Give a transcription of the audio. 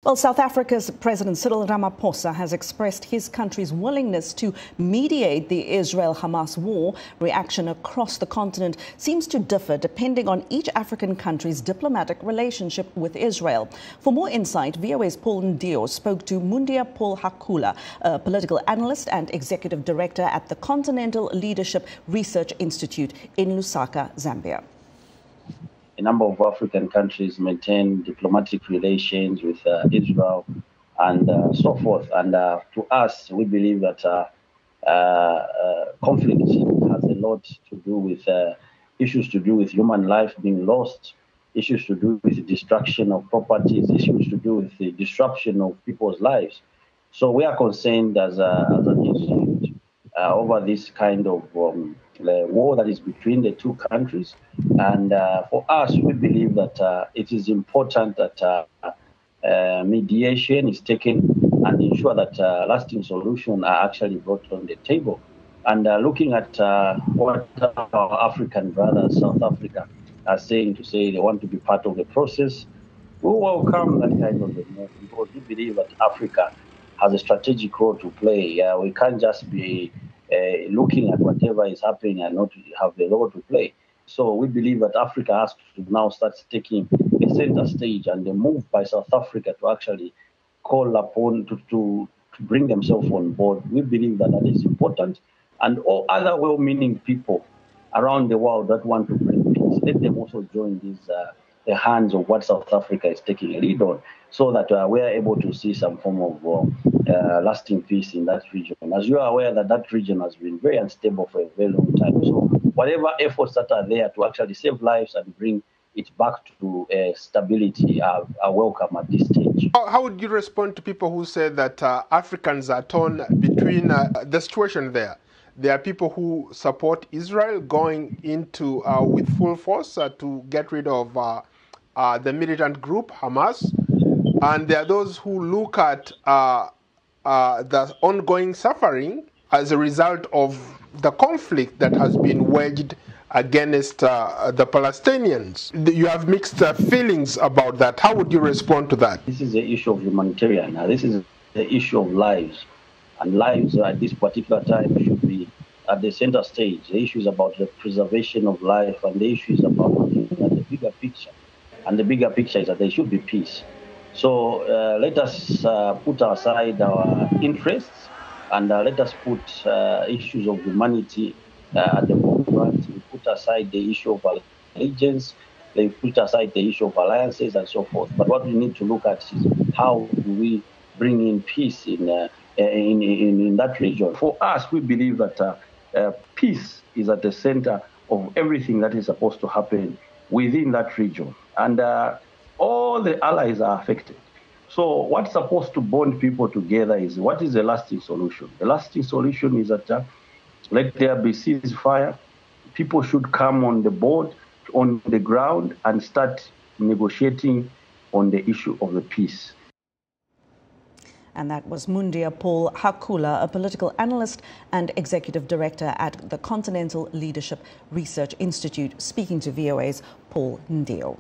Well, South Africa's President Cyril Ramaphosa has expressed his country's willingness to mediate the Israel-Hamas war. Reaction across the continent seems to differ depending on each African country's diplomatic relationship with Israel. For more insight, VOA's Paul Ndiho spoke to Mundia Paul Hakoola, a political analyst and executive director at the Continental Leadership Research Institute in Lusaka, Zambia. A number of African countries maintain diplomatic relations with Israel and so forth. And to us, we believe that conflict has a lot to do with issues to do with human life being lost, issues to do with the destruction of properties, issues to do with the disruption of people's lives. So we are concerned as an institute over this kind of war that is between the two countries. And for us, we believe that it is important that mediation is taken and ensure that lasting solutions are actually brought on the table. And looking at what our African brothers, South Africa, are saying to say they want to be part of the process, we welcome that kind of a move because we believe that Africa has a strategic role to play. We can't just be looking at whatever is happening and not have the role to play. So we believe that Africa has to now start taking a center stage, and the move by South Africa to actually call upon to bring themselves on board. We believe that that is important. And all other well-meaning people around the world that want to bring peace, let them also join these the hands of what South Africa is taking a lead on, so that we are able to see some form of lasting peace in that region. As you are aware that that region has been very unstable for a very long time. So whatever efforts that are there to actually save lives and bring it back to stability are welcome at this stage. How would you respond to people who say that Africans are torn between the situation there? There are people who support Israel going into with full force to get rid of the militant group Hamas, and there are those who look at the ongoing suffering as a result of the conflict that has been waged against the Palestinians. You have mixed feelings about that. How would you respond to that? This is the issue of humanitarian. This is the issue of lives. And lives at this particular time should be at the center stage. The issue is about the preservation of life, and the issue is about looking at the bigger picture. And the bigger picture is that there should be peace. So let us put aside our interests and let us put issues of humanity at the forefront. We put aside the issue of allegiance, they put aside the issue of alliances and so forth. But what we need to look at is how do we bring in peace in that region. For us, we believe that peace is at the center of everything that is supposed to happen within that region. And all the allies are affected. So what's supposed to bond people together is what is the lasting solution? The lasting solution is that let there be ceasefire. People should come on the board, on the ground, and start negotiating on the issue of the peace. And that was Mundia Paul Hakoola, a political analyst and executive director at the Continental Leadership Research Institute, speaking to VOA's Paul Ndiho.